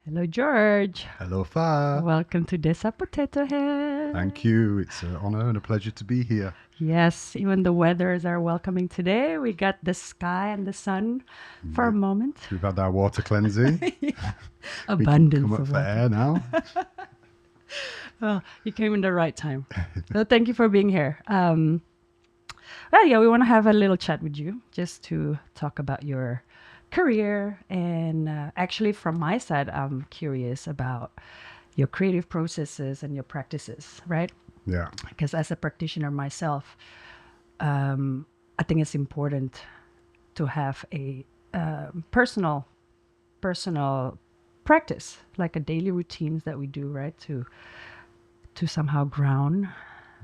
Hello, George. Hello, Fa. Welcome to Desa Potato Head. Thank you. It's an honor and a pleasure to be here. Yes, even the weathers are welcoming today. We got the sky and the sun for a moment. We've had our water cleansing. Abundance Come up of for water. air now. Oh, you came in the right time. So thank you for being here. We want to have a little chat with you just to talk about your career. And actually, from my side, I'm curious about your creative processes and your practices, right? Yeah. Because as a practitioner myself, I think it's important to have a personal practice, like a daily routines that we do, right? To somehow ground,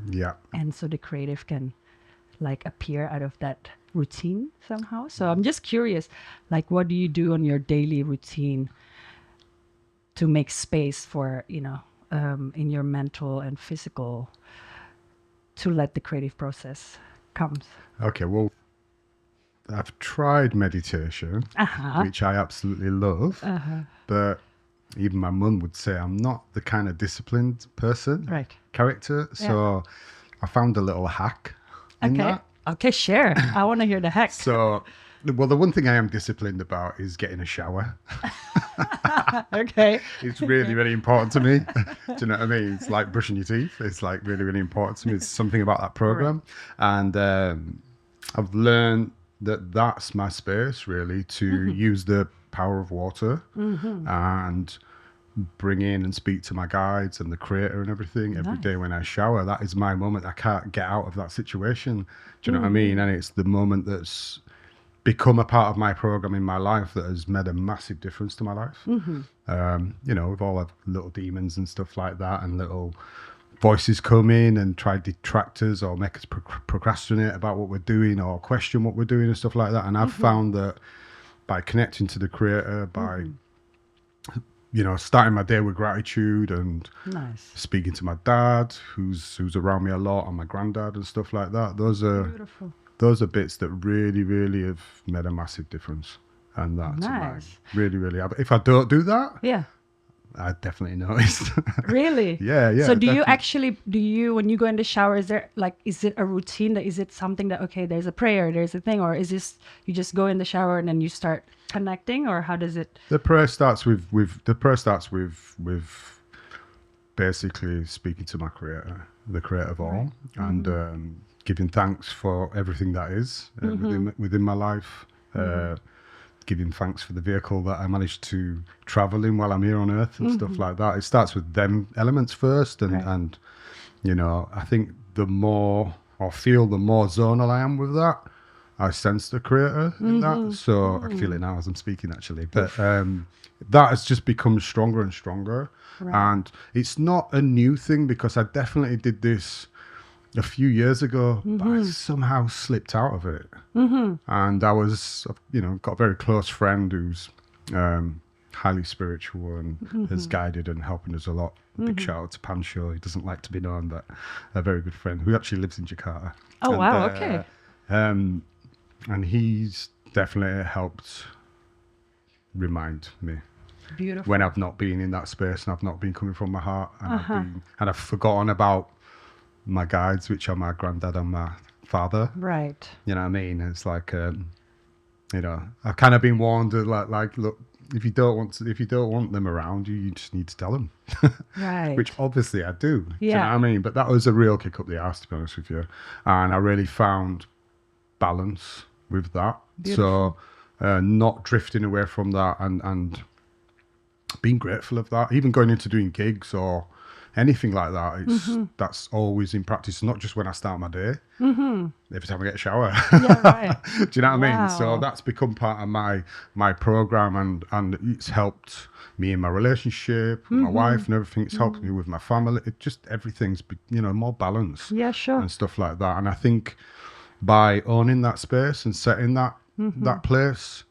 Yeah. and so the creative can like appear out of that routine somehow. So I'm just curious, like, what do you do on your daily routine to make space for, in your mental and physical, to let the creative process comes? Okay. Well, I've tried meditation, which I absolutely love, but even my mum would say I'm not the kind of disciplined person, Right. character. So I found a little hack in Okay. that. Okay, share. I want to hear the heck. So, well, the one thing I am disciplined about is getting a shower. Okay. It's really, really important to me. Do you know what I mean? It's like brushing your teeth. It's like really, really important to me. It's something about that program. And I've learned that that's my space, really, to use the power of water and bring in and speak to my guides and the creator and everything every day when I shower. That is my moment. I can't get out of that situation. Do you know what I mean? And it's the moment that's become a part of my program in my life that has made a massive difference to my life. We've all had little demons and stuff like that, and little voices come in and try detractors or make us procrastinate about what we're doing or question what we're doing and stuff like that. And I've found that by connecting to the creator, by starting my day with gratitude and speaking to my dad, who's around me a lot, and my granddad and stuff like that. Those are bits that really, really have made a massive difference. And that's really, really. If I don't do that, I definitely noticed. Really? Yeah. So do definitely. you when you go in the shower, is it a routine, is it something that, okay, there's a prayer, there's a thing, or is this, you just go in the shower and then you start connecting, or how does it? The prayer starts with basically speaking to my creator, the creator of all, and giving thanks for everything that is within my life. Giving thanks for the vehicle that I managed to travel in while I'm here on Earth and stuff like that. It starts with them elements first, and I think the more zonal I am with that, I sense the creator in that. So I can feel it now as I'm speaking, actually. But that has just become stronger and stronger. And it's not a new thing, because I definitely did this a few years ago, but I somehow slipped out of it. And I was, got a very close friend who's highly spiritual and has guided and helping us a lot. Big shout out to Pancho. He doesn't like to be known, but a very good friend who actually lives in Jakarta. Oh, and, wow, okay. And he's definitely helped remind me. Beautiful. When I've not been in that space and I've not been coming from my heart, and I've forgotten about my guides, which are my granddad and my father. Right. You know what I mean? It's like, I've kind of been warned that, like, look, if you don't want them around you, you just need to tell them. Right. Which obviously I do. Yeah. Do you know what I mean? But that was a real kick up the arse, to be honest with you. And I really found balance with that. Beautiful. So not drifting away from that, and being grateful of that. Even going into doing gigs or anything like that, that's always in practice, not just when I start my day, every time I get a shower. Yeah, right. Do you know what I mean? So that's become part of my program, and it's helped me in my relationship with my wife and everything. It's helped me with my family. It just, everything's, more balance. Yeah, sure. And stuff like that. And I think by owning that space and setting that place,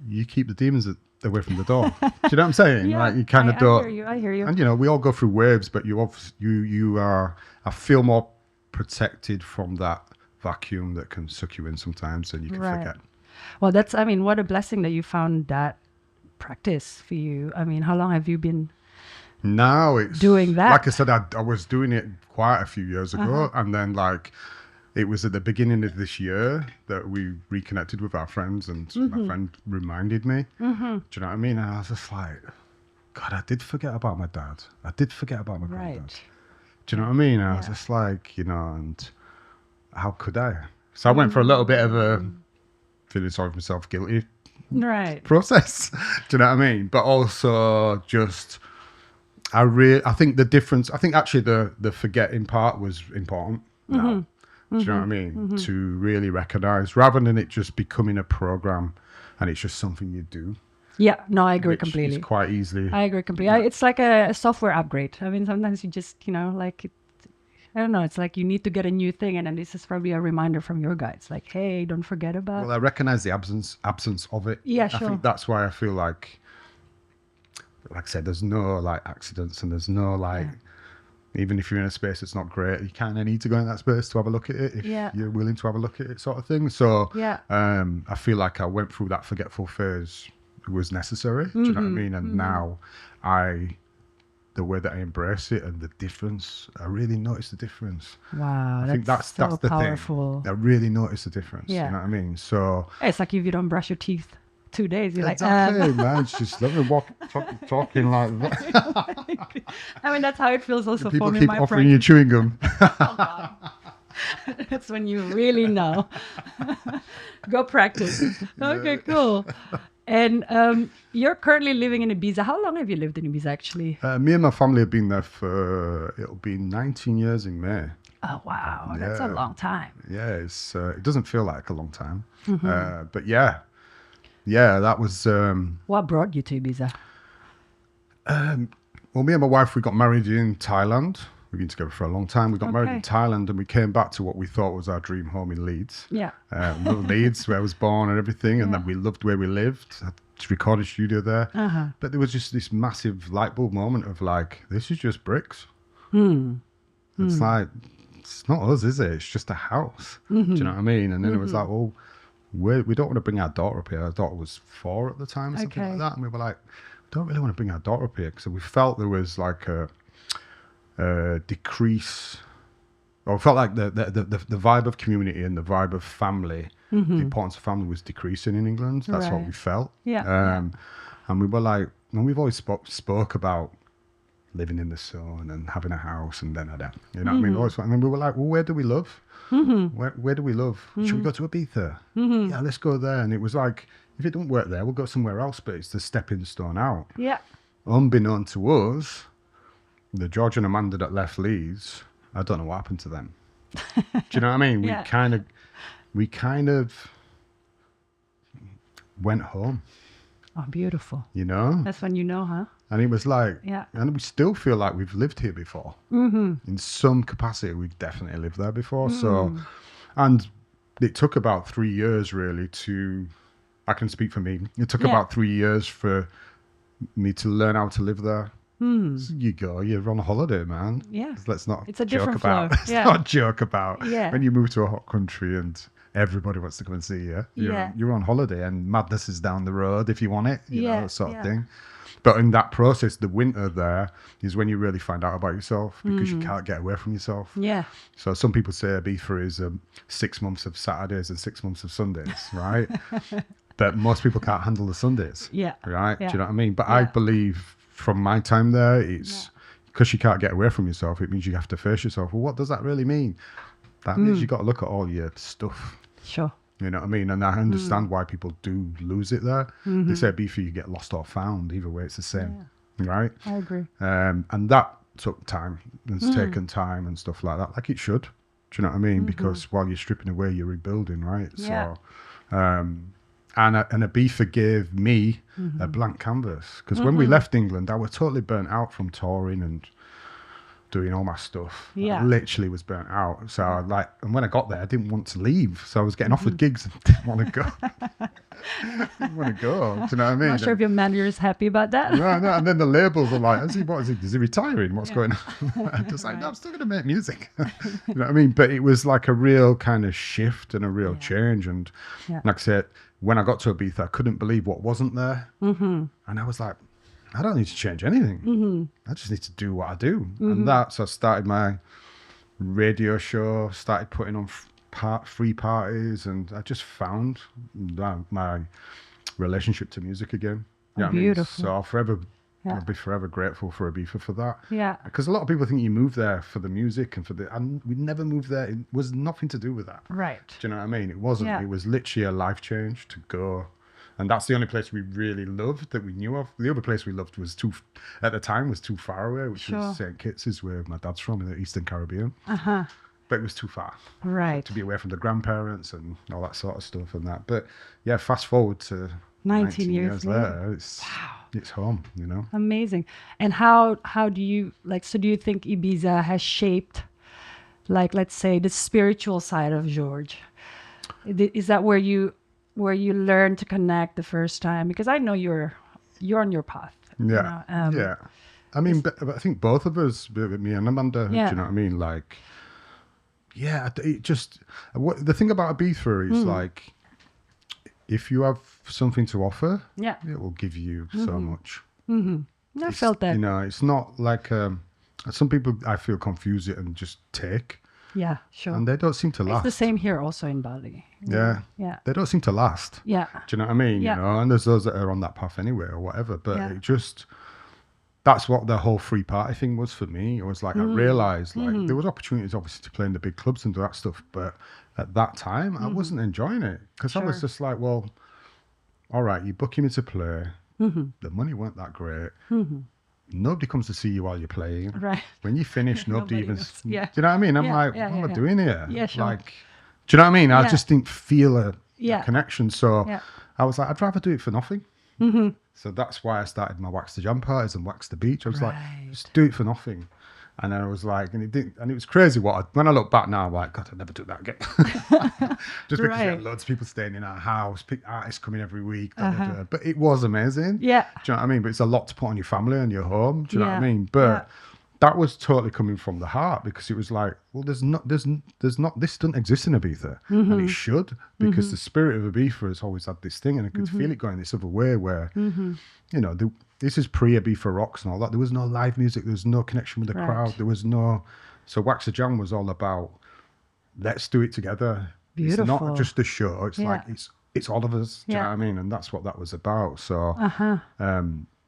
you keep the demons away from the door. Do you know what I'm saying? Yeah, like, you kind of don't. I hear you. And we all go through waves, but I feel more protected from that vacuum that can suck you in sometimes, and you can forget. Well, what a blessing that you found that practice for you? I mean, how long have you been Now it's doing that? Like I said, I was doing it quite a few years ago, and then like it was at the beginning of this year that we reconnected with our friends, and my friend reminded me. Do you know what I mean? And I was just like, God, I did forget about my dad. I did forget about my granddad. Do you know what I mean? I was just like, you know, and how could I? So I went for a little bit of a feeling sorry for myself, guilty process. Do you know what I mean? But also just, I think the difference, I think actually the forgetting part was important now. Do you know what I mean? To really recognize, rather than it just becoming a program and it's just something you do. Yeah, no, I agree completely. It's quite easily. I agree completely. It's like a software upgrade. I mean, sometimes you just, you know, like, I don't know, it's like you need to get a new thing. And then this is probably a reminder from your guides. Like, hey, don't forget about. Well, I recognize the absence of it. Yeah, sure. I think that's why I feel like I said, there's no like accidents, and there's no like, even if you're in a space that's not great, you kind of need to go in that space to have a look at it if you're willing to have a look at it, sort of thing. So I feel like I went through that forgetful phase. It was necessary. Do you know what I mean? And now the way that I embrace it and the difference, I really notice the difference. Wow, I think that's the powerful thing. I really notice the difference. Yeah. You know what I mean? So it's like if you don't brush your teeth 2 days, you're exactly, like, man. It's just let me talking like that. I mean, that's how it feels also People for me. keep My offering you chewing gum. Oh, God. That's when you really know. Go practice. Okay, cool. And you're currently living in Ibiza. How long have you lived in Ibiza, actually? Me and my family have been there for, it'll be 19 years in May. Oh, wow. That's a long time. Yeah, it doesn't feel like a long time. But yeah, that was... what brought you to Ibiza? Well, me and my wife, we got married in Thailand. We've been together for a long time. We got married in Thailand, and we came back to what we thought was our dream home in Leeds. Yeah. Leeds, where I was born and everything. And then we loved where we lived. Had a recording studio there. But there was just this massive light bulb moment of like, this is just bricks. It's like, it's not us, is it? It's just a house. Do you know what I mean? And then it was like, well, we don't want to bring our daughter up here. Our daughter was 4 at the time or something like that. And we were like, we don't really want to bring our daughter up here. So we felt there was like a decrease, or felt like the vibe of community and the vibe of family, the importance of family was decreasing in England. That's what we felt. And we were like, and we've always spoke about living in the sun and having a house and then that. You know what I mean? Always, and then we were like, well, where do we love? Where do we love? Should we go to Ibiza? Yeah, let's go there. And it was like, if it don't work there, we'll go somewhere else, but it's the stepping stone out. Yeah. Unbeknown to us, the George and Amanda that left Leeds, I don't know what happened to them. Do you know what I mean? We kind of went home. Oh, beautiful. You know? That's when you know, huh? And it was like, and we still feel like we've lived here before. In some capacity, we've definitely lived there before. So, and it took about 3 years really I can speak for me. It took about 3 years for me to learn how to live there. So you're on a holiday, man. Yeah. Let's not it's a joke different about. flow. Let's not joke about when you move to a hot country and everybody wants to come and see you. You're on holiday and madness is down the road if you want it, you know, sort of thing. But in that process, the winter there is when you really find out about yourself because you can't get away from yourself. Yeah. So some people say Ibiza is 6 months of Saturdays and 6 months of Sundays, right? But most people can't handle the Sundays. Yeah. Right? Yeah. Do you know what I mean? But I believe from my time there, it's because you can't get away from yourself, it means you have to face yourself. Well, what does that really mean? That means you got to look at all your stuff. Sure. You know what I mean? And I understand why people do lose it there. They say Ibiza, you get lost or found. Either way, it's the same. Right? I agree. And that took time. It's taken time and stuff like that, like it should. Do you know what I mean? Because while you're stripping away, you're rebuilding, right? Yeah. So, and Ibiza gave me a blank canvas. Because when we left England, I was totally burnt out from touring and doing all my stuff. I literally was burnt out. So and when I got there, I didn't want to leave. So I was getting offered gigs and didn't want to go. Didn't want to go. Do you know what I mean? Not sure if your manager is happy about that. No. And then the labels are like, is he retiring? What's going on? I'm just like, no, I'm still going to make music. You know what I mean? But it was like a real kind of shift and a real change. And like I said, when I got to Ibiza, I couldn't believe what wasn't there. And I was like, I don't need to change anything. I just need to do what I do. And so I started my radio show, started putting on free parties, and I just found my relationship to music again. You know what I mean? So I'll be forever grateful for Ibiza for that. Yeah. Because a lot of people think you move there for the music and we never moved there. It was nothing to do with that. Right. Do you know what I mean? It wasn't. Yeah. It was literally a life change to go. And that's the only place we really loved that we knew of. The other place we loved was at the time was too far away, which was St. Kitts, is where my dad's from in the Eastern Caribbean. But it was too far. Right. To be away from the grandparents and all that sort of stuff and that. But yeah, fast forward to 19 years later, it's home, you know. Amazing. And how do you so do you think Ibiza has shaped, like, let's say, the spiritual side of George? Is that where you learned to connect the first time? Because I know you're on your path. Yeah. You know? Yeah. I mean, but I think both of us, me and Amanda, do you know what I mean? Like, yeah, it just, the thing about Ibiza is like, if you have something to offer, it will give you so much. I felt that. You know, it's not like, some people I feel confuse it and just take. Yeah, sure. And they don't seem to last. It's the same here also in Bali. Yeah. They don't seem to last. Yeah. Do you know what I mean? Yeah. You know, and there's those that are on that path anyway or whatever. But it just, that's what the whole free party thing was for me. It was like, I realized like there was opportunities obviously to play in the big clubs and do that stuff. But at that time, I wasn't enjoying it because I was just like, well, all right, you book me to play. The money weren't that great. Nobody comes to see you while you're playing. Right. When you finish, nobody even... Do you know what I mean? I'm like, what am I doing here? Yeah, sure. Like, do you know what I mean? I just didn't feel a connection. So I was like, I'd rather do it for nothing. So that's why I started my Wax the Jam parties and Wax the Beach. I was like, just do it for nothing. And then I was like, and it was crazy when I look back now, I'm like, God, I'd never do that again. Just because we had loads of people staying in our house, artists coming every week. But it was amazing. Yeah. Do you know what I mean? But it's a lot to put on your family and your home. Do you know what I mean? But that was totally coming from the heart because it was like, well, this doesn't exist in Ibiza. And it should, because the spirit of Ibiza has always had this thing, and I could feel it going this other way where, you know, this is pre-Ibiza Rocks and all that. There was no live music. There was no connection with the crowd. There was no... So Wax the Jam was all about, let's do it together. Beautiful. It's not just a show. It's like, it's all of us. Do you know what I mean? And that's what that was about. So,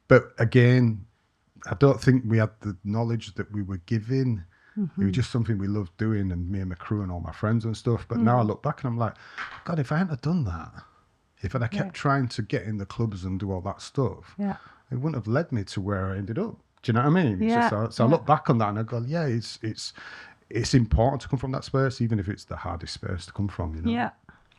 but again, I don't think we had the knowledge that we were given. It was just something we loved doing, and me and my crew and all my friends and stuff. But now I look back and I'm like, God, if I hadn't have done that, if I'd have kept trying to get in the clubs and do all that stuff, it wouldn't have led me to where I ended up. Do you know what I mean? So I look back on that and I go, yeah, it's important to come from that space, even if it's the hardest space to come from, you know? Yeah.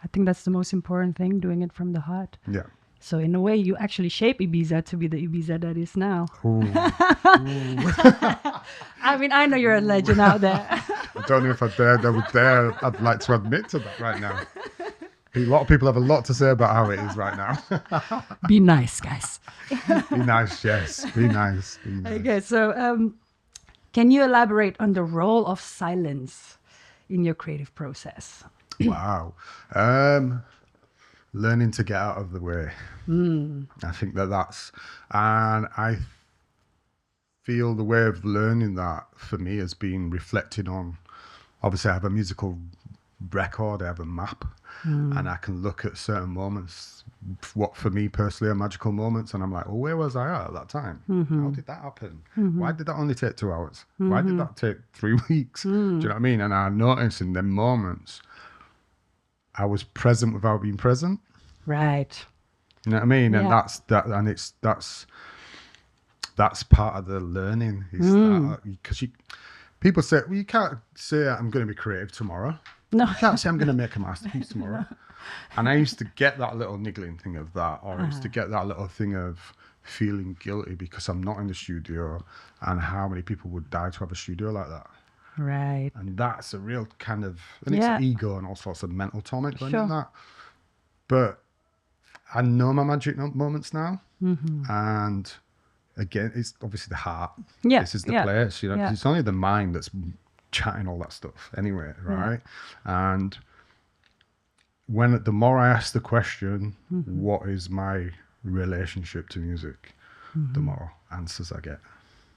I think that's the most important thing, doing it from the heart. Yeah. So in a way, you actually shape Ibiza to be the Ibiza that is now. Ooh. I mean, I know you're a legend out there. I don't know if I'd like to admit to that right now. A lot of people have a lot to say about how it is right now. Be nice, guys. Be nice, yes. Be nice. Be nice. Okay, so can you elaborate on the role of silence in your creative process? Wow. Learning to get out of the way. I think that's, and I feel the way of learning that for me has been reflecting on, obviously I have a musical record, I have a map, and I can look at certain moments, what for me personally are magical moments, and I'm like, well, where was I at that time? How did that happen? Why did that only take 2 hours? Why did that take 3 weeks? Do you know what I mean? And I notice in them moments, I was present without being present. Right. You know what I mean? And that's part of the learning. Is that, because people say, well, you can't say I'm going to be creative tomorrow. No. You can't say I'm going to make a masterpiece tomorrow. And I used to get that little niggling thing of that, or I used to get that little thing of feeling guilty because I'm not in the studio, and how many people would die to have a studio like that. Right. And that's a real kind of, and it's ego and all sorts of mental torment going in that. But I know my magic moments now. And again, it's obviously the heart. Yeah. This is the place, you know, because it's only the mind that's chatting all that stuff anyway, right? And when the more I ask the question, what is my relationship to music, the more answers I get.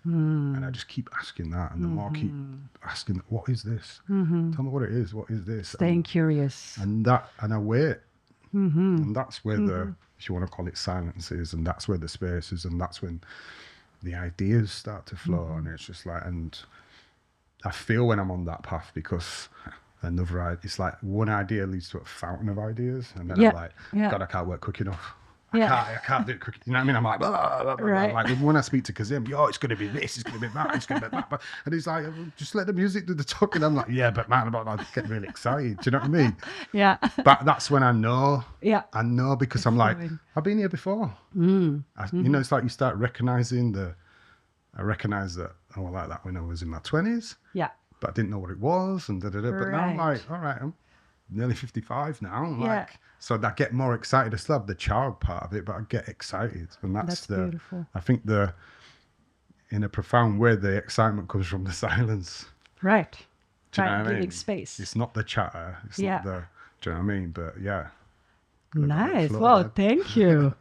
And I just keep asking that, and the more I keep asking, what is this? Tell me what it is. What is this? Staying curious. And I wait. And that's where the, if you want to call it, silence is, and that's where the space is, and that's when the ideas start to flow. And it's just like, and I feel when I'm on that path, because it's like one idea leads to a fountain of ideas, and then I'm like, God, I can't work quick enough. I can't do it quick. You know what I mean? I'm like, blah, blah, blah, right. Like when I speak to Kazim, it's going to be this, it's going to be that, it's going to be that. And he's like, just let the music do the talking. I'm like, yeah, but man, I get really excited. Do you know what I mean? Yeah. But that's when I know. Yeah. I know, because I'm like, I've been here before. You know, it's like you start recognizing I recognize that, I like that when I was in my 20s. Yeah. But I didn't know what it was, and da-da-da. But now I'm like, all right, I'm nearly 55 now. I'm like, so I get more excited. I still have the child part of it, but I get excited. And that's beautiful. I think in a profound way, the excitement comes from the silence. Right. Do you know what I mean? Giving space. It's not the chatter. It's not the, do you know what I mean? But yeah. Nice. Well, thank you.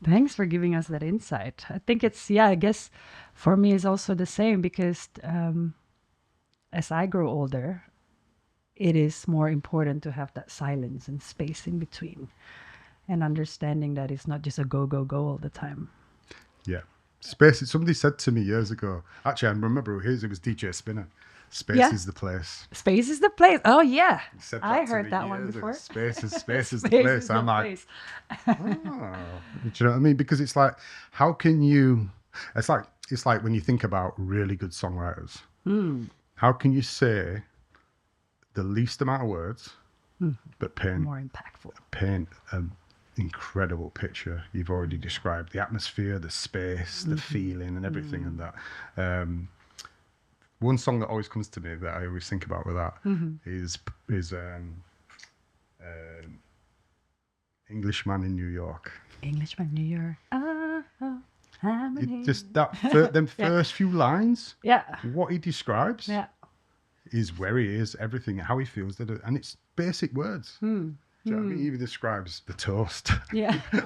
Thanks for giving us that insight. I think it's, I guess for me it's also the same, because as I grow older, it is more important to have that silence and space in between, and understanding that it's not just a go, go, go all the time. Yeah. Space. Somebody said to me years ago, actually, I remember it was DJ Spinner. Space is the place. Space is the place. Oh, yeah. I heard that one before. Space is the place. I'm like, oh. Do you know what I mean? Because it's like, how can you, it's like when you think about really good songwriters, how can you say the least amount of words, but paint more impactful, paint an incredible picture? You've already described the atmosphere, the space, the feeling, and everything, and that. One song that always comes to me that I always think about with that is Englishman in New York. Englishman in New York. I'm in just that them first few lines. Yeah. What he describes. Yeah. Is where he is, everything, how he feels, and it's basic words. Do you know what I mean? He even describes the toast. Yeah. Do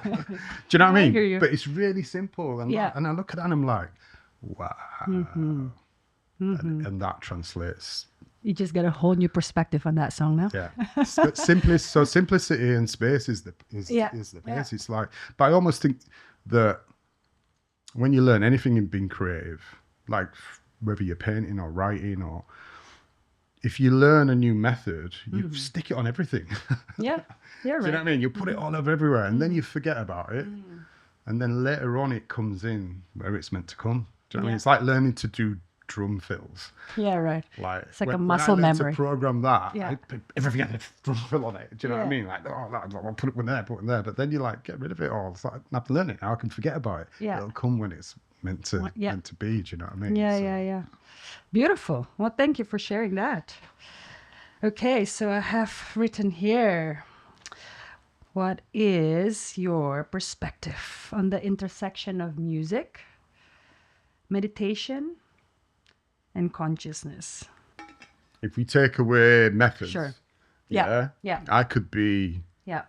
you know what I mean? But it's really simple, and and I look at that and I'm like, wow. And that translates. You just get a whole new perspective on that song now. Yeah. But simplicity and space is the base. It's like, but I almost think that when you learn anything in being creative, like whether you're painting or writing, or if you learn a new method, you stick it on everything. Yeah, yeah, right. Do you know what I mean? You put it all over everywhere, and then you forget about it, and then later on it comes in where it's meant to come. Do you know what I mean? It's like learning to do drum fills. Yeah, right. Like it's like a muscle memory. To program that, everything had a drum fill on it. Do you know what I mean? Like, I'll put it one there, put it there. But then you like get rid of it all. It's like I have to learn it now. I can forget about it. Yeah. It'll come when it's meant to be. Do you know what I mean? Yeah, yeah. Beautiful. Well, thank you for sharing that. Okay, so I have written here, what is your perspective on the intersection of music, meditation, and consciousness? If we take away methods, sure. Yeah. I could be. Yeah.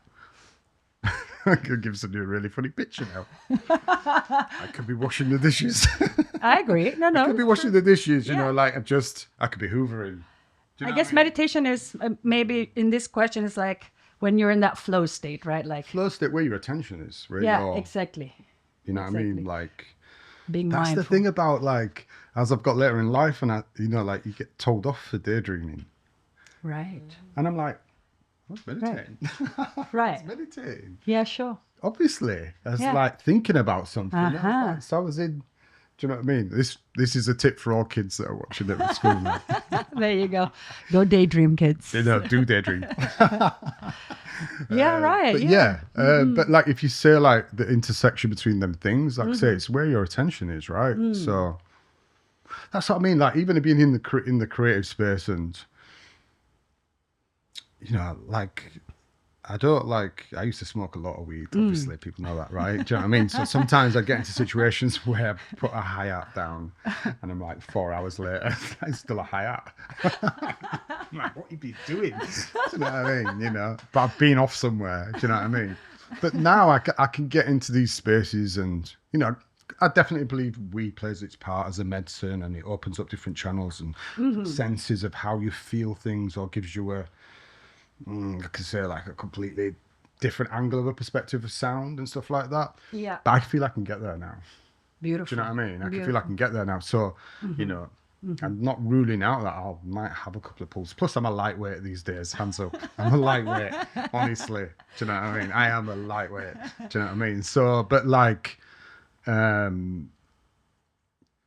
I could give somebody a really funny picture now. I could be washing the dishes. I agree. No. I could be washing the dishes. You know, like I could be hoovering. I guess meditation is maybe in this question is like when you're in that flow state, right? Like flow state where your attention is. Where exactly. You know what I mean? Like being that's mindful. The thing about like as I've got later in life, and like you get told off for daydreaming. Right. And I'm like, I was meditating. Right. I was meditating. Yeah, sure. Obviously, I was like thinking about something. So I was in. Do you know what I mean? This is a tip for all kids that are watching it at school now. There you go. Go daydream, kids. Do daydream. Yeah, right. But but like if you say like the intersection between them things, like say it's where your attention is, right? So that's what I mean. Like even being in the creative space, and you know, like I used to smoke a lot of weed, obviously, people know that, right? Do you know what I mean? So sometimes I get into situations where I put a hi-hat down and I'm like 4 hours later, it's still a hi-hat. I'm like, what you be doing? Do you know what I mean? You know, but I've been off somewhere. Do you know what I mean? But now I can get into these spaces, and you know, I definitely believe weed plays its part as a medicine, and it opens up different channels and senses of how you feel things, or gives you a, I could say like a completely different angle of a perspective of sound and stuff like that. Yeah. But I feel I can get there now. Beautiful. Do you know what I mean? I can feel I can get there now. So, you know, I'm not ruling out that I might have a couple of pulls. Plus, I'm a lightweight these days. Hands up. I'm a lightweight, honestly. Do you know what I mean? I am a lightweight. Do you know what I mean? So, but like,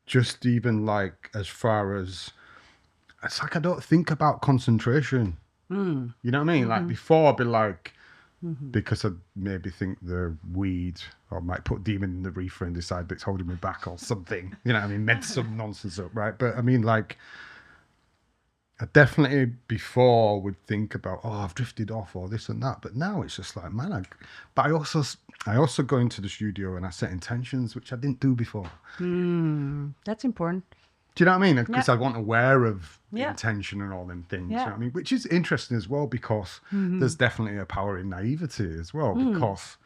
just even like as far as, it's like I don't think about concentration. You know what I mean? Like before, I'd be like, because I maybe think the weed, or might put demon in the reefer and decide that it's holding me back or something. You know what I mean? Made some nonsense up, right? But I mean, like, I definitely before would think about, oh, I've drifted off or this and that. But now it's just like, man, but I also go into the studio and I set intentions, which I didn't do before. That's important. Do you know what I mean? Because I wasn't aware of Yeah. intention and all them things. Yeah. You know what I mean? Which is interesting as well, because there's definitely a power in naivety as well. Because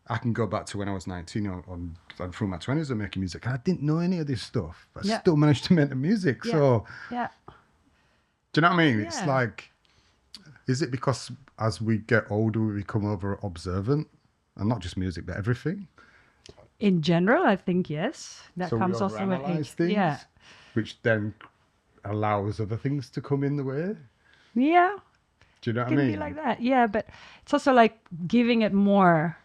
I can go back to when I was 19 and through my 20s and making music, and I didn't know any of this stuff. But I still managed to make the music. Yeah. So, Yeah. do you know what I mean? It's Yeah. like, is it because as we get older, we become over observant? And not just music, but everything? In general, I think yes. That So we comes also with overanalyze age. things, Yeah. which then allows other things to come in the way. Yeah. Do you know what I Can mean? be like that. Yeah, but it's also like giving it more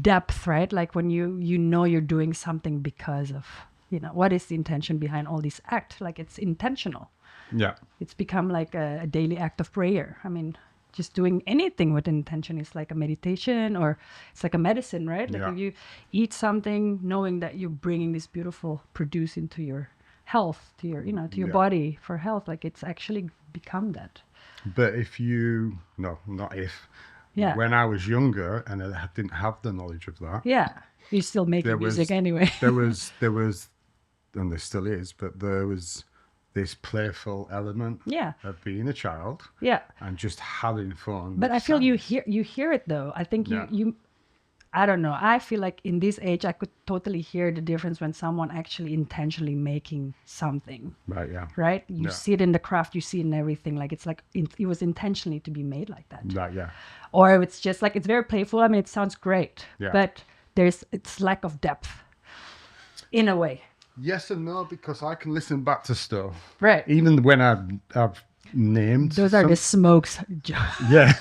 depth, right? Like when you know you're doing something because of, you know, what is the intention behind all this act? Like it's intentional. Yeah. It's become like a daily act of prayer. I mean, just doing anything with intention is like a meditation, or it's like a medicine, right? Like Yeah. if you eat something knowing that you're bringing this beautiful produce into your health, to your, you know, to your Yeah. body for health, like it's actually become that. But if you, no, not if. Yeah. When I was younger and I didn't have the knowledge of that, Yeah. You're still making There music was- anyway. there was, and there still is, but there was this playful element Yeah. of being a child Yeah. and just having fun. But with I feel sound. you hear it though. I think Yeah. you I don't know. I feel like in this age I could totally hear the difference when someone actually intentionally making something. Right, yeah. Right? You Yeah. see it in the craft, you see it in everything. Like it's like it was intentionally to be made like that. Right, yeah. Or it's just like it's very playful. I mean, it sounds great, Yeah. but it's lack of depth in a way. Yes and no, because I can listen back to stuff. Right. Even when I've named Those are some- the smokes. Yeah.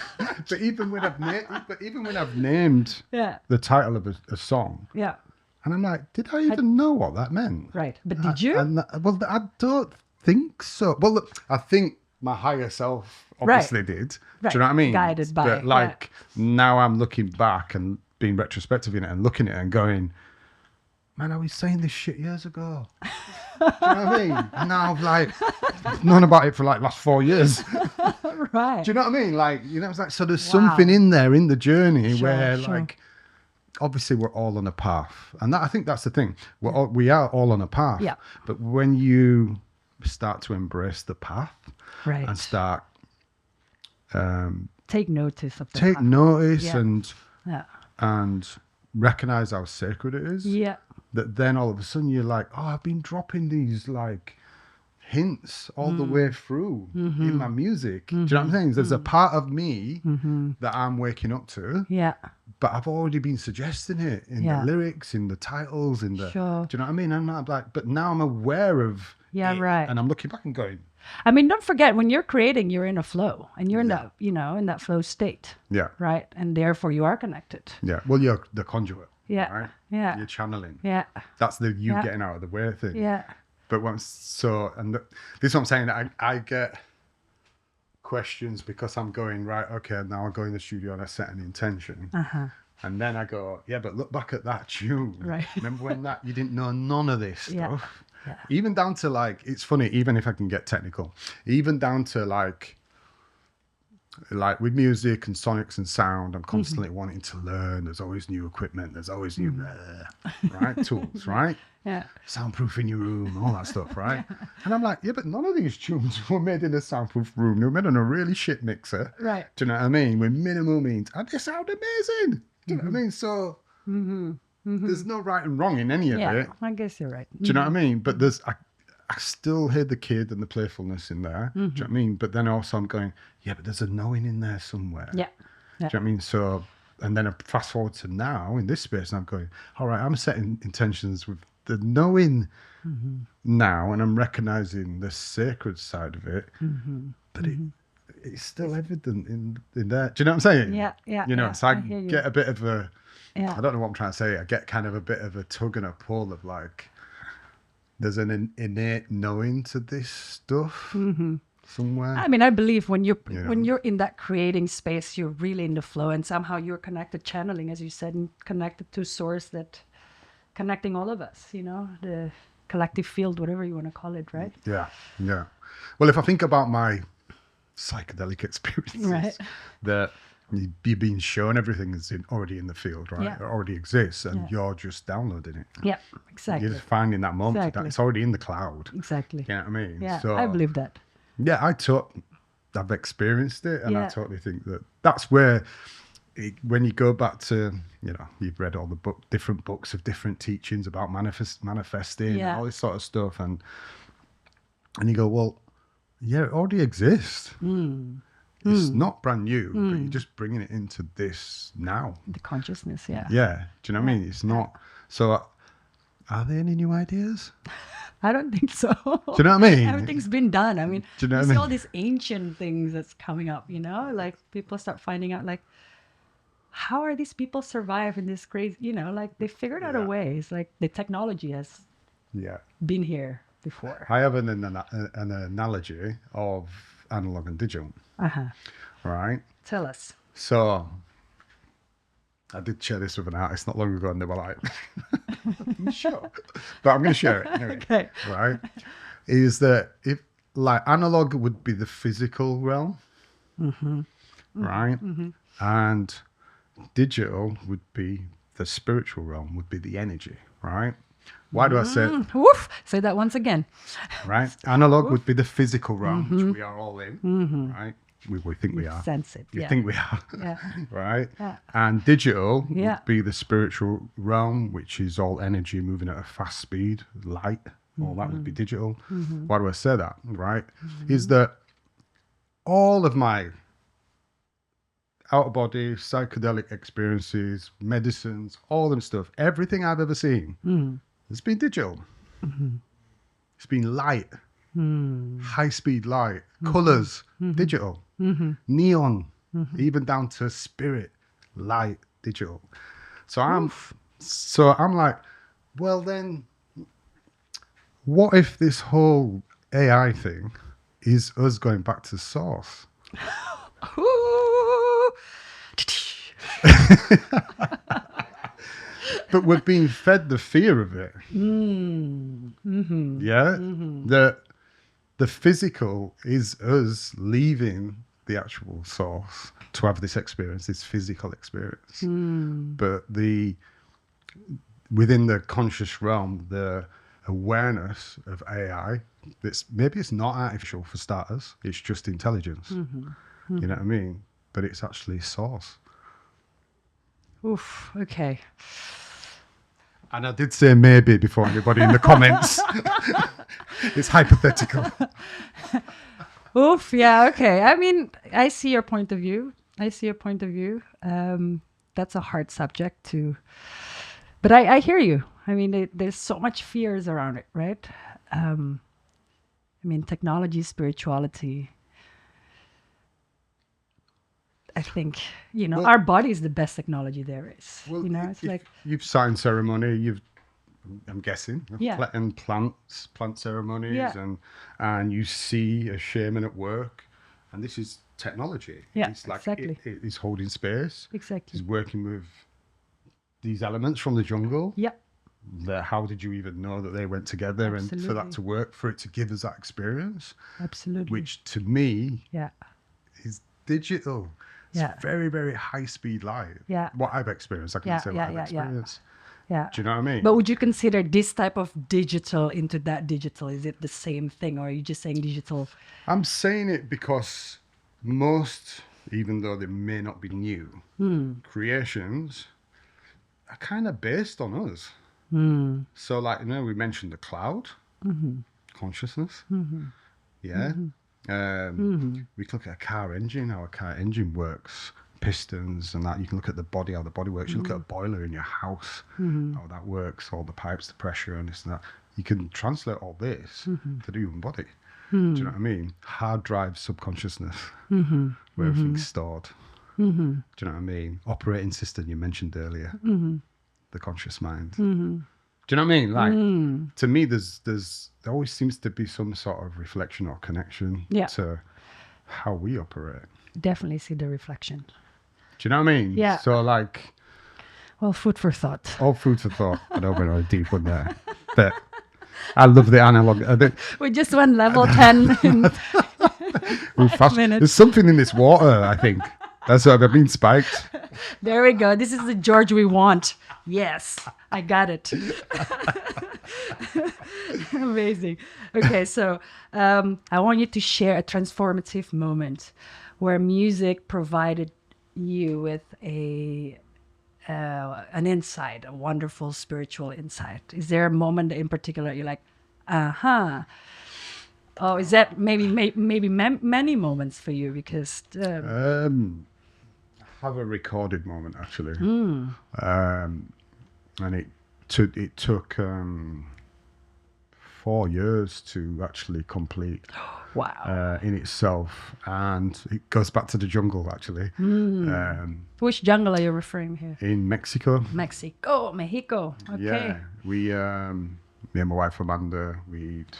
but even when I've named Yeah. the title of a song, Yeah. and I'm like, did I even know what that meant? Right. But did you? Well, I don't think so. Well, look, I think my higher self obviously did. Right. Do you know what I mean? Guided by, But like now I'm looking back and being retrospective in it and looking at it and going, man, I was saying this shit years ago. Do you know what I mean? And now I've like known about it for like last 4 years. Right. Do you know what I mean? Like, you know, it's like, so there's Wow. something in there in the journey Sure, where sure. like, obviously we're all on a path. And that, I think that's the thing. We are all on a path. Yeah. But when you start to embrace the path Right. and start, Take notice of the take path. notice Yeah. and recognize how sacred it is. Yeah. That then all of a sudden you're like, oh, I've been dropping these like hints all the way through in my music. Do you know what I'm saying? There's a part of me that I'm waking up to, Yeah. but I've already been suggesting it in Yeah. the lyrics, in the titles, in the. Sure. Do you know what I mean? And I'm like, but now I'm aware of. Yeah, it, right. And I'm looking back and going, I mean, don't forget when you're creating, you're in a flow and you're in that, you know, in that flow state, yeah, right? And therefore you are connected. yeah. Well, you're the conduit. Yeah. Right? Yeah. You're channeling. Yeah. That's the you Yeah. getting out of the way thing. Yeah. But once, so, and this is what I'm saying, I get questions because I'm going, right, okay, now I go in the studio and I set an intention. Uh-huh. And then I go, yeah, but look back at that tune. Right. Remember when you didn't know none of this Yeah. stuff? Yeah. Even down to like, it's funny, even if I can get technical, even down to like with music and sonics and sound, I'm constantly wanting to learn. There's always new equipment. There's always new, right, tools, right? soundproofing your room, all that stuff, right? And I'm like, yeah, but none of these tunes were made in a soundproof room. They were made on a really shit mixer. Right. Do you know what I mean? With minimal means. And they sound amazing. Do you know what I mean? So there's no right and wrong in any of it. I guess you're right. Do you know what I mean? But I still hear the kid and the playfulness in there. Do you know what I mean? But then also I'm going, yeah, but there's a knowing in there somewhere. Yeah. Do you know what I mean? So, and then I fast forward to now in this space and I'm going, all right, I'm setting intentions with the knowing now, and I'm recognizing the sacred side of it, but it's still evident in there. Do you know what I'm saying? Yeah. You know, so I hear you. get a bit of a, Yeah. I don't know what I'm trying to say. I get kind of a bit of a tug and a pull of like, there's an innate knowing to this stuff somewhere. I mean, I believe when you're in that creating space, you're really in the flow, and somehow you're connected, channeling, as you said, and connected to source that connecting all of us. You know, the collective field, whatever you want to call it, right? Yeah. Well, if I think about my psychedelic experiences, Right. that you're being shown everything is already in the field, right? Yeah. It already exists, and Yeah. you're just downloading it. Yeah, exactly. You're just finding that moment. That Exactly. it's already in the cloud. Exactly. You know what I mean? Yeah, So, I believe that. yeah, I've experienced it, and I Yeah. totally think that's where, when you go back to, you know, you've read all the different books of different teachings about manifesting, Yeah. and all this sort of stuff, and you go, well, yeah, it already exists. It's not brand new, but you're just bringing it into this now. The consciousness, yeah. Yeah, do you know what I mean? It's not. So, are there any new ideas? I don't think so. Do you know what I mean? Everything's been done. I mean, Do you know you what I see mean? all these ancient things that's coming up, you know? Like people start finding out, like, how are these people survive in this crazy, you know, like they figured out a Yeah. way. It's like the technology has Yeah. been here before. I have an analogy of analog and digital, Uh-huh. right? Tell us. So, I did share this with an artist not long ago, and they were like, "You sure?" But I'm going to share it anyway. Okay. Right? Is that if like analog would be the physical realm, right? And digital would be the spiritual realm, would be the energy, right? Why do I say Woof. Say that once again. right? Analog would be the physical realm, which we are all in, right? We think we are. Sense it. You Yeah. think we are, Yeah. right? Yeah. And digital Yeah. would be the spiritual realm, which is all energy moving at a fast speed, light. All that would be digital. Why do I say that, right? Is that all of my out-of-body psychedelic experiences, medicines, all them stuff, everything I've ever seen, it's been digital. It's been light, high-speed light, colors, digital, neon, even down to spirit, light, digital. So I'm like, well then, what if this whole AI thing is us going back to source? Ooh. But we're being fed the fear of it. Yeah? The physical is us leaving the actual source to have this experience, this physical experience. But within the conscious realm, the awareness of AI, maybe it's not artificial for starters, it's just intelligence. You know what I mean? But it's actually source. Oof. Okay. And I did say maybe before anybody in the comments. It's hypothetical. Oof. Yeah. Okay. I mean, I see your point of view. That's a hard subject to, but I hear you. I mean, there's so much fears around it, right? I mean, technology, spirituality. I think, you know, Well- our body is the best technology there is. Well, You know, it's if like, you've signed ceremony, I'm guessing, Yeah. and plant ceremonies, Yeah. and you see a shaman at work, and this is technology. Yeah, It's like exactly. it is holding space. exactly. It's working with these elements from the jungle. Yeah. How did you even know that they went together, and for Absolutely. that to work, for it to give us that experience, Absolutely. which to me Yeah. is digital. It's Yeah. very, very high speed light. Yeah. What I've experienced, I can Yeah, say yeah, what I've yeah, yeah. experienced. Yeah. Do you know what I mean? But would you consider this type of digital into that digital? Is it the same thing, or are you just saying digital? I'm saying it because most, even though they may not be new, creations are kind of based on us. So, like, we mentioned the cloud, consciousness. Yeah. We can look at a car engine, how a car engine works, pistons and that. You can look at the body, how the body works. You look at a boiler in your house, how that works, all the pipes, the pressure and this and that. You can translate all this to the human body. Do you know what I mean? Hard drive subconsciousness, where everything's stored. Do you know what I mean? Operating system you mentioned earlier, the conscious mind. Do you know what I mean? Like, to me, there always seems to be some sort of reflection or connection to how we operate. Definitely see the reflection. Do you know what I mean? Yeah. So, like, well, food for thought. All food for thought. I don't went on a deep one there, but I love the analog. We just went level 10 in minutes. There's something in this water, I think. That's why I've been spiked. There we go. This is the George we want. Yes, I got it. Amazing. Okay, so I want you to share a transformative moment where music provided you with an insight, a wonderful spiritual insight. Is there a moment in particular you're like, oh, is that maybe many moments for you? Because I have a recorded moment actually, and it took 4 years to actually complete. Wow. In itself, and it goes back to the jungle actually. Which jungle are you referring here? In Mexico. Mexico. Okay. Yeah, we, me and my wife Amanda, we'd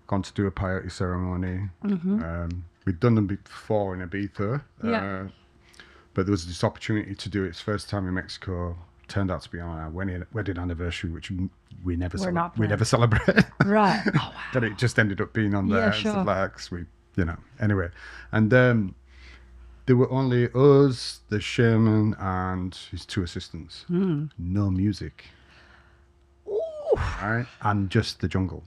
gone to do a peyote ceremony. We'd done them before in Ibiza, but there was this opportunity to do it. It's first time in Mexico. Turned out to be on our wedding anniversary, which we never celebrate. Right. Oh, wow. But it just ended up being on there. Yeah, sure. And stuff like that, 'cause anyway. And there were only us, the shaman, and his 2 assistants. No music. Ooh. Right? And just the jungle.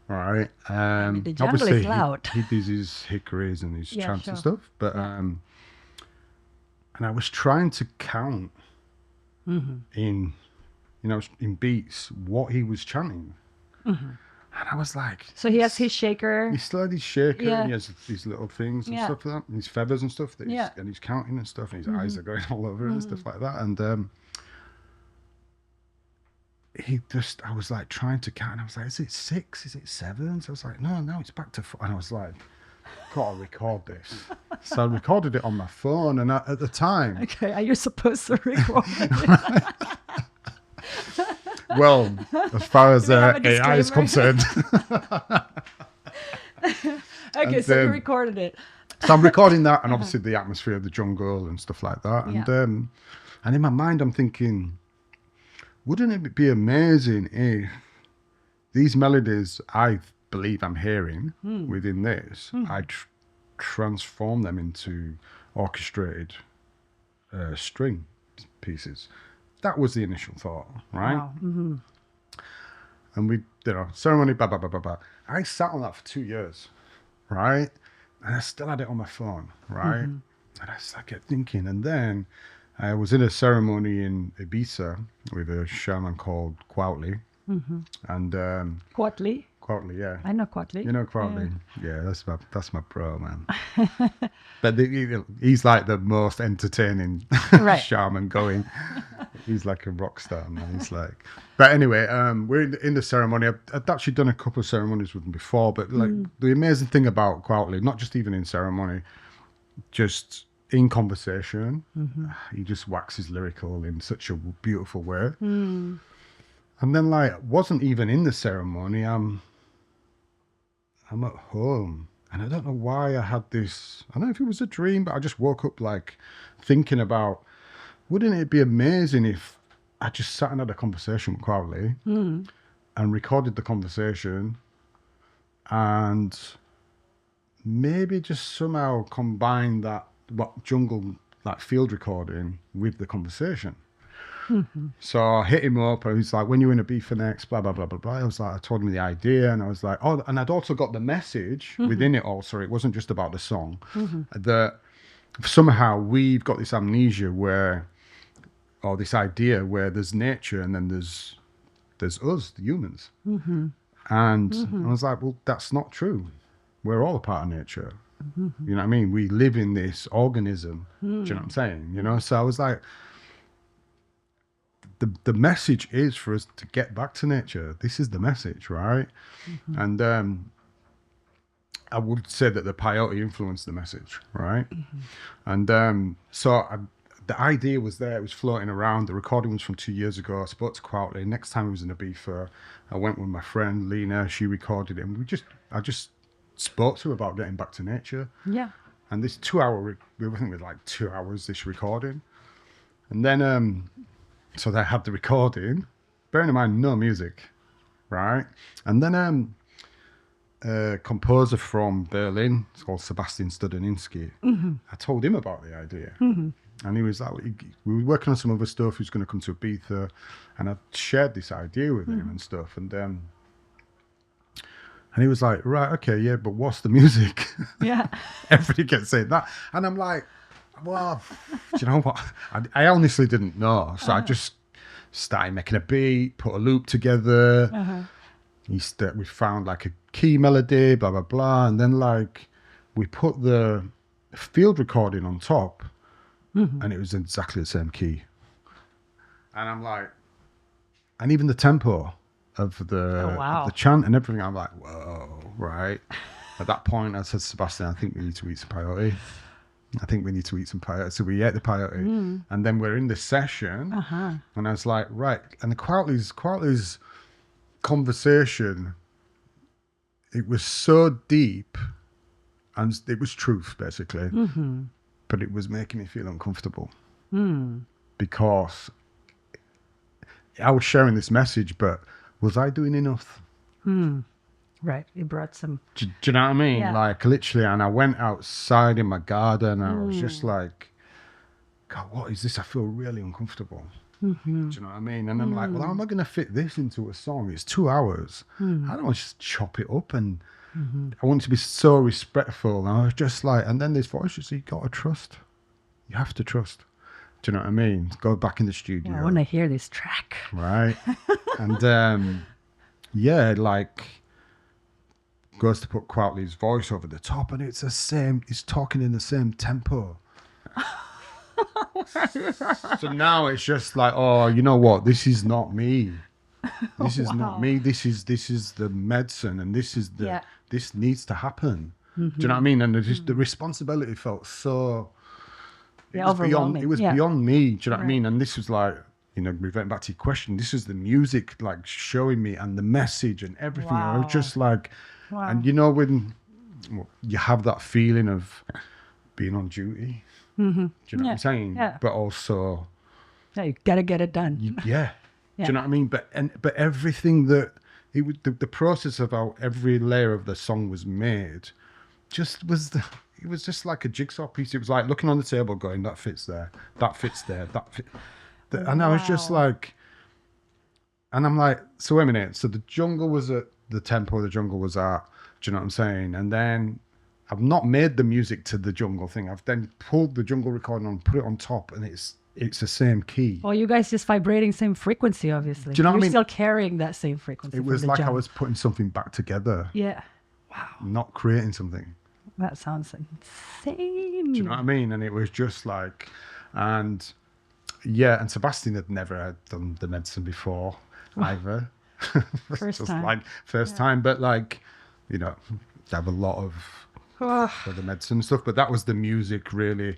All right. The jungle obviously is loud. He does his hickories and his chants and sure. stuff. But and I was trying to count in beats what he was chanting, and I was like, so he has his shaker. He still had his shaker, and he has these little things and stuff like that, and his feathers and stuff and he's counting and stuff, and his eyes are going all over and stuff like that, and I was like trying to count, and I was like, is it 6? Is it 7? So I was like, no, it's back to 4, and I was like, gotta record this. So I recorded it on my phone, and at the time... Okay, are you supposed to record it? Well, as far as AI is concerned. Okay, so you recorded it. So I'm recording that, and obviously the atmosphere of the jungle and stuff like that. And in my mind, I'm thinking, wouldn't it be amazing if these melodies I believe I'm hearing within this, I transform them into orchestrated string pieces. That was the initial thought, right? Wow. And we, ceremony, blah, blah, blah, blah, blah. I sat on that for 2 years, right? And I still had it on my phone, right? And I kept thinking. And then I was in a ceremony in Ibiza with a shaman called Quautli. And Quautli? Quautli, yeah. I know Quautli. You know Quautli? Yeah, that's my bro, man. But he's like the most entertaining shaman going. He's like a rock star, man. He's like... But anyway, we're in the ceremony. I'd actually done a couple of ceremonies with him before, but like the amazing thing about Quautli, not just even in ceremony, just in conversation, he just waxes lyrical in such a beautiful way. And then, like, wasn't even in the ceremony. I'm at home, and I don't know why I had this. I don't know if it was a dream, but I just woke up like thinking about, wouldn't it be amazing if I just sat and had a conversation with Crowley and recorded the conversation, and maybe just somehow combine that jungle, like field recording, with the conversation. So I hit him up and he's like, when you in Ibiza next, blah, blah, blah, blah, blah. I was like, I told him the idea and I was like, oh, and I'd also got the message within it also. It wasn't just about the song. That somehow we've got this amnesia where, or this idea where there's nature and then there's us, the humans. And I was like, well, that's not true. We're all a part of nature. You know what I mean? We live in this organism. Do you know what I'm saying? You know, so I was like, the message is for us to get back to nature. This is the message, right? And I would say that the peyote influenced the message, right? And the idea was there. It was floating around. The recording was from 2 years ago. I spoke to Quality. Next time I was in Ibiza, I went with my friend Lena. She recorded it. And I just spoke to her about getting back to nature. Yeah. And this 2 hour, we were thinking like 2 hours, this recording. And then, so they had the recording, bearing in mind, no music, right? And then a composer from Berlin, it's called Sebastian Studeninsky. I told him about the idea. And he was like, we were working on some other stuff. He was going to come to Ibiza. And I shared this idea with him and stuff. And he was like, right, okay, yeah, but what's the music? Yeah. Everybody kept saying that. And I'm like, well, do you know what? I honestly didn't know. So I just started making a beat, put a loop together. We found like a key melody, blah, blah, blah. And then like we put the field recording on top and it was exactly the same key. And I'm like, and even the tempo of the chant and everything, I'm like, whoa, right? At that point, I said, Sebastian, I think we need to eat some peyote. So we ate the peyote. And then we're in this session. And I was like, right. And the Quality's conversation, it was so deep and it was truth, basically. But it was making me feel uncomfortable. Because I was sharing this message, but was I doing enough? Right. It brought some. Do you know what I mean? Yeah. Like literally, and I went outside in my garden and I was just like, God, what is this? I feel really uncomfortable. Do you know what I mean? And I'm like, well, how am I going to fit this into a song? It's 2 hours. I don't want to just chop it up and I want it to be so respectful. And I was just like, and then this voice, you got to trust. You have to trust. Do you know what I mean? Go back in the studio. Yeah, I want to hear this track. Right. And yeah, like goes to put Qualty's voice over the top and it's the same, he's talking in the same tempo. So now it's just like, oh, you know what? This is not me. This is not me. This is the medicine and this is this needs to happen. Do you know what I mean? And the responsibility felt so it was beyond me. Do you know what I mean? And this was like, you know, reverting back to your question, this is the music like showing me and the message and everything. I was just like, and you know, when you have that feeling of being on duty, do you know what I'm saying? Yeah. But also, you gotta get it done. Do you know what I mean? But everything that it was, the process of how every layer of the song was made, just was it was just like a jigsaw piece. It was like looking on the table, going, that fits there, that fits there, that fit. And I was just like, and I'm like, so wait a minute. So the jungle was at the tempo the jungle was at. Do you know what I'm saying? And then I've not made the music to the jungle thing. I've then pulled the jungle recording on, put it on top, and it's the same key. Well, you guys just vibrating same frequency, obviously. Do you know what I mean? Still carrying that same frequency. It was like I was putting something back together. Yeah. Wow. Not creating something. That sounds insane. Do you know what I mean? And it was just like, and yeah, and Sebastian had never done the medicine before either. First time. First time, but like, you know, they have a lot of for the medicine and stuff, but that was the music really,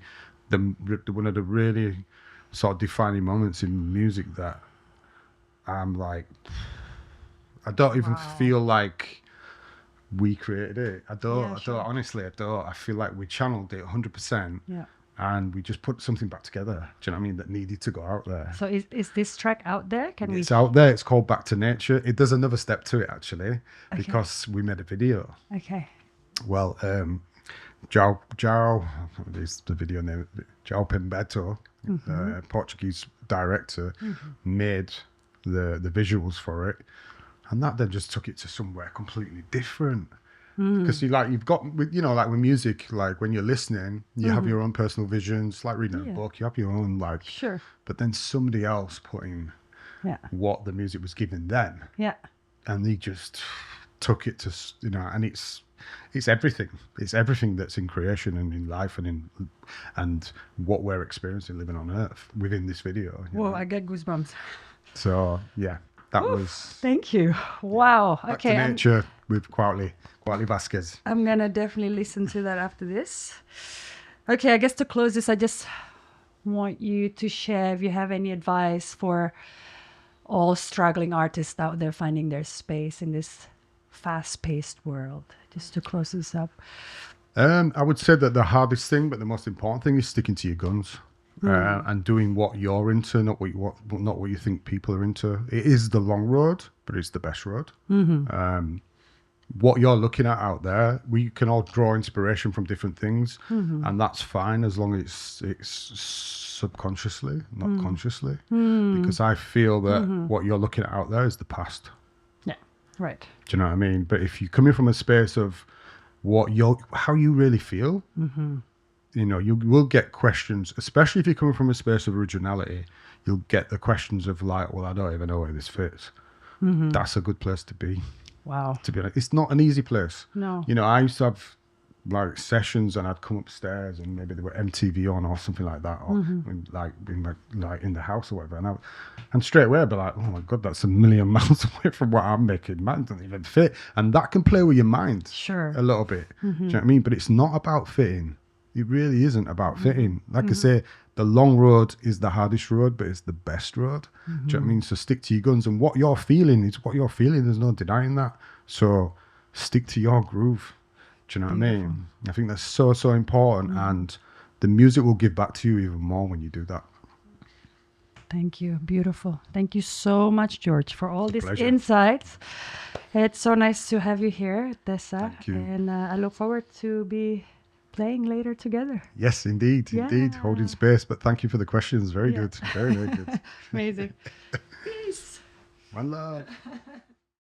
one of the really sort of defining moments in music that I'm like, I don't even feel like we created it. I don't, honestly, I don't. I feel like we channeled it 100%. Yeah. And we just put something back together, do you know what I mean, that needed to go out there. So is this track out there? It's out there. It's called Back to Nature. It does another step to it, actually, because we made a video. Okay. Well, João, is the video name, João Pimbeto, Portuguese director, made the visuals for it, and that then just took it to somewhere completely different. Because you've got, you know, like with music, like when you're listening, you have your own personal visions, like reading a book, you have your own, like, Sure. but then somebody else put in what the music was given then. Yeah. And they just took it to, you know, and it's everything. It's everything that's in creation and in life and what we're experiencing living on Earth within this video. Whoa, know? I get goosebumps. So yeah, that was. Thank you. Wow. Back Okay. to nature with Quality Vasquez. I'm gonna definitely listen to that after this. Okay, I guess to close this, I just want you to share if you have any advice for all struggling artists out there finding their space in this fast-paced world. Just to close this up. I would say that the hardest thing, but the most important thing, is sticking to your guns and doing what you're into, not what you think people are into. It is the long road, but it's the best road. What you're looking at out there, we can all draw inspiration from different things, and that's fine as long as it's subconsciously, not consciously. Because I feel that what you're looking at out there is the past. Yeah, right. Do you know what I mean? But if you're coming from a space of how you really feel, you know, you will get questions, especially if you're coming from a space of originality. You'll get the questions of like, well, I don't even know where this fits. That's a good place to be. Wow. To be honest, it's not an easy place. No. You know, I used to have like sessions, and I'd come upstairs, and maybe there were MTV on or something like that, or in the house or whatever. And straight away I'd be like, oh my God, that's a million miles away from what I'm making. Man, it doesn't even fit. And that can play with your mind a little bit. Do you know what I mean? But it's not about fitting. It really isn't about fitting. Like I say, the long road is the hardest road, but it's the best road. Do you know what I mean? So stick to your guns, and what you're feeling is what you're feeling. There's no denying that. So stick to your groove. Do you know what I mean? I think that's so important, and the music will give back to you even more when you do that. Thank you. Beautiful. Thank you so much, George, for all these Pleasure. insights. It's so nice to have you here, Desa. Thank you. And I look forward to be playing later together. Yes, indeed. Holding space. But thank you for the questions. Very good. Very, very good. Amazing. Peace. One love.